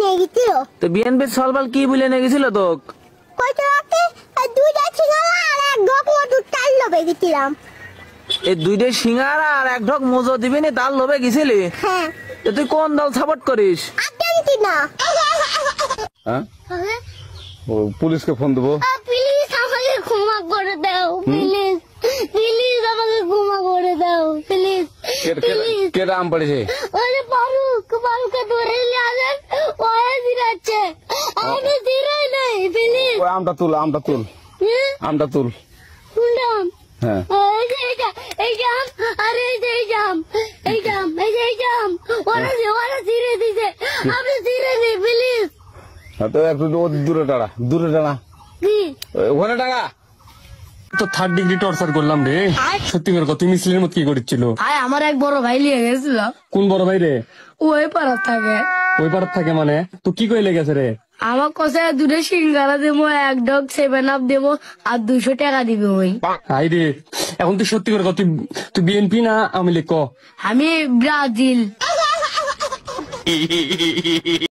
নিয়ে গেছিল। তো বিএনপির সলবাল কি বলে নিয়ে গেছিল তোক? কইতে রাতে দুইটা সিঙ্গারা আর এক ঢোক মধুর চাল লবে গেছিলাম। এই দুইটা সিঙ্গারা আর এক ঢোক মজো দিবি নি তার লোভে গেছিলি? হ্যাঁ। তো তুই কোন দল সাপোর্ট করিস? আর্জেন্টিনা। হ্যাঁ ও পুলিশকে ফোন দেবো। প্লিজ আমাকে ক্ষমা করে দাও, প্লিজ প্লিজ আমাকে ক্ষমা করে দাও, প্লিজ প্লিজ। কেটা আম পড়েছে? ওরে ফারুককে ধরে নিয়ে আসেন, ওয়ে দিরাচ্ছে আমি দিরাই নাই, প্লিজ। ওই আমটা তুল আমটা তুল শুনলাম। হ্যাঁ এই জাম আরে এই জাম ওরা ধীরে দিছে, আপনি ধীরে নেই প্লিজ। তো একটু দূরে টানা কি ওখানে টাকা তো 3rd ডিগ্রি টর্চার করলাম রে। সত্যি করে কত মিছিলের মত কি করেছিল? আমার এক বড় ভাই লিয়ে গেছিল। কোন বড় ভাই রে? ওই পাড়ার থাকে। ওই পাড়ার থাকে মানে? তো কি কইলে গেছে রে? আমার কষে 2টা সিঙ্গারা দেবো, এক ডগ 7 আপ দেবো আর 200 টাকা দিবে ওই। হাই রে, এখন তুই সত্যি করে তুই বিএনপি না আওয়ামী লীগ ক? আমি ব্রাজিল।